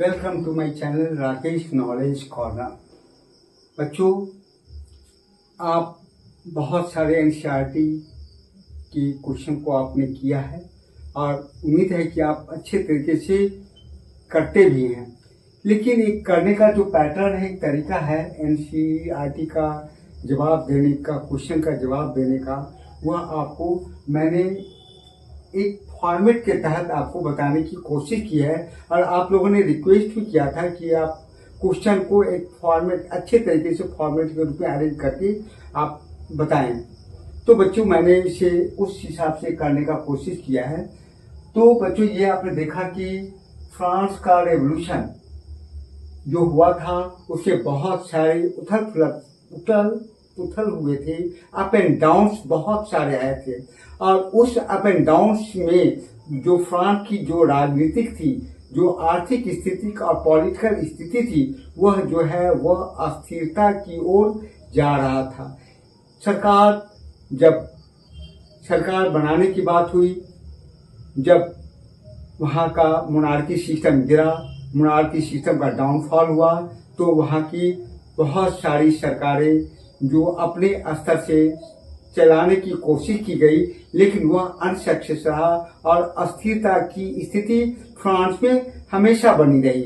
Welcome to my channel Rakesh knowledge corner. बच्चों, आप बहुत सारे एनसीईआरटी की क्वेश्चन को आपने किया है और उम्मीद है कि आप अच्छे तरीके से करते भी हैं। लेकिन एक करने का जो पैटर्न है, एक तरीका है एनसीईआरटी का जवाब देने का, क्वेश्चन का जवाब देने का, वह आपको मैंने एक फॉर्मेट के तहत आपको बताने की कोशिश की है। और आप लोगों ने रिक्वेस्ट भी किया था कि आप क्वेश्चन को एक फॉर्मेट, अच्छे तरीके से फॉर्मेट के रूप में अरेंज करके आप बताएं। तो बच्चों, मैंने इसे उस हिसाब से करने का कोशिश किया है। तो बच्चों, ये आपने देखा कि फ्रांस का रेवोल्यूशन जो हुआ था उससे बहुत सारे उथल हुए थे, अप एंड डाउन्स बहुत सारे आए थे। और उस अप एंड डाउन्स में जो फ्रांस की जो राजनीतिक थी, जो आर्थिक स्थिति और पॉलिटिकल स्थिति थी, वह जो है वह अस्थिरता की ओर जा रहा था। जब सरकार बनाने की बात हुई, जब वहाँ का मोनार्की सिस्टम गिरा, मोनार्की सिस्टम का डाउनफॉल हुआ, तो वहाँ की बहुत सारी सरकारें जो अपने स्तर से चलाने की कोशिश की गई, लेकिन वह अनसक्सेस रहा और अस्थिरता की स्थिति फ्रांस में हमेशा बनी रही।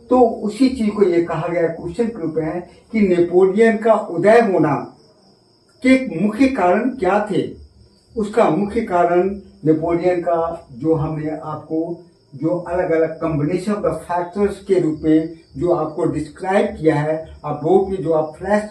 तो उसी चीज को ये कहा गया क्वेश्चन के रूप में है कि नेपोलियन का उदय होना के मुख्य कारण क्या थे। उसका मुख्य कारण नेपोलियन का जो हमने आपको जो अलग अलग कॉम्बिनेशन ऑफ द फैक्टर्स के रूप में जो आपको डिस्क्राइब किया है, आप बोर्ड में जो आप फ्लैश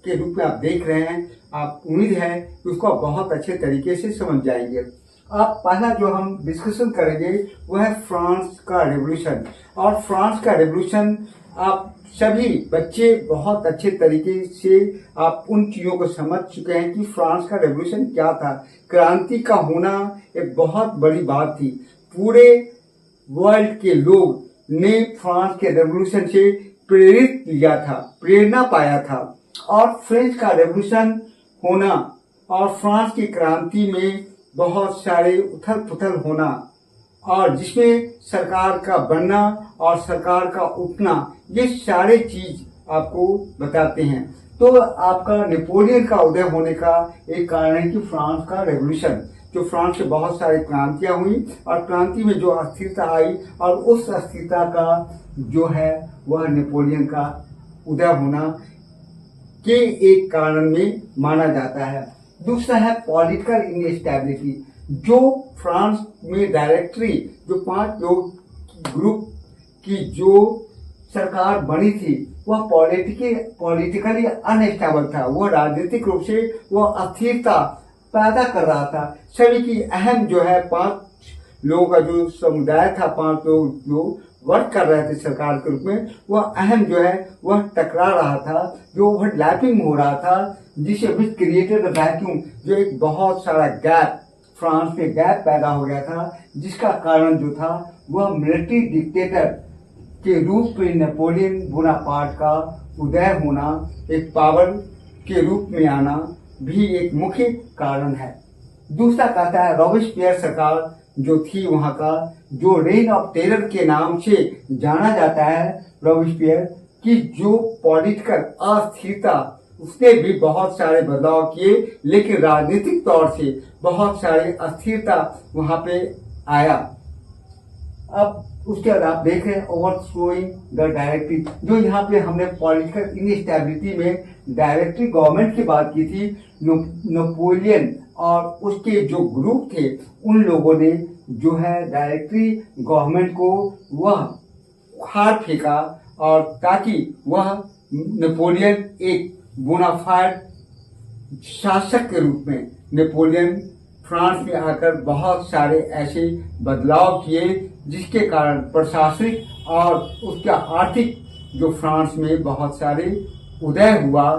के रूप में आप देख रहे हैं, आप उम्मीद है कि उसको आप बहुत अच्छे तरीके से समझ जाएंगे। आप पहला जो हम डिस्कशन करेंगे वह है फ्रांस का रेवोल्यूशन। और फ्रांस का रेवोल्यूशन आप सभी बच्चे बहुत अच्छे तरीके से आप उन चीजों को समझ चुके हैं कि फ्रांस का रेवोल्यूशन क्या था। क्रांति का होना एक बहुत बड़ी बात थी। पूरे वर्ल्ड के लोग ने फ्रांस के रेवोल्यूशन से प्रेरित लिया था, प्रेरणा पाया था। और फ्रेंच का रेवोल्यूशन होना और फ्रांस की क्रांति में बहुत सारे उथल पुथल होना, और जिसमें सरकार का बनना और सरकार का उठना, ये सारे चीज आपको बताते हैं। तो आपका नेपोलियन का उदय होने का एक कारण है कि फ्रांस का रेवोल्यूशन, जो फ्रांस से बहुत सारी क्रांतियां हुई और क्रांति में जो अस्थिरता आई, और उस अस्थिरता का जो है वह नेपोलियन का उदय होना के एक कारण में माना जाता है। दूसरा है पॉलिटिकल इनस्टेबिलिटी। जो फ्रांस में डायरेक्टरी जो 5 लोग ग्रुप की जो सरकार बनी थी, वह पॉलिटिकली अनस्टेबल था। वह राजनीतिक रूप से वह अस्थिरता पैदा कर रहा था। सभी की अहम जो है 5 लोगों का जो समुदाय था, 5 लोग जो वर्क कर रहे थे सरकार के रूप में, वह अहम जो है वह टकरा रहा था, जो ओवरलैपिंग हो रहा था, जिसे विच क्रिएटेड वैक्यूम, जो एक बहुत सारा गैप, फ्रांस में गैप पैदा हो गया था, जिसका कारण जो था वह मिलिट्री डिक्टेटर के रूप में नेपोलियन बोनापार्ट का उदय होना, एक पावर के रूप में आना भी एक मुख्य कारण है। दूसरा कहता है रॉबेस्पियर सरकार जो थी, वहां का जो रेन ऑफ टेरर के नाम से जाना जाता है, रॉबेस्पियर की जो पॉलिटिकल अस्थिरता, उसने भी बहुत सारे बदलाव किए, लेकिन राजनीतिक तौर से बहुत सारी अस्थिरता वहां पे आया। अब उसके बाद आप देख रहे हैं ओवरथ्रोइंग द डायरेक्टरी, जो यहाँ पे हमने पॉलिटिकल इनस्टेबिलिटी में डायरेक्टरी गवर्नमेंट की बात की थी। नेपोलियन और उसके जो ग्रुप थे, उन लोगों ने जो है डायरेक्टरी गवर्नमेंट को वह उखाड़ फेंका, और ताकि वह नेपोलियन एक बोनाफाइड शासक के रूप में नेपोलियन फ्रांस में आकर बहुत सारे ऐसे बदलाव किए, जिसके कारण प्रशासनिक और उसका आर्थिक जो फ्रांस में बहुत सारे उदय हुआ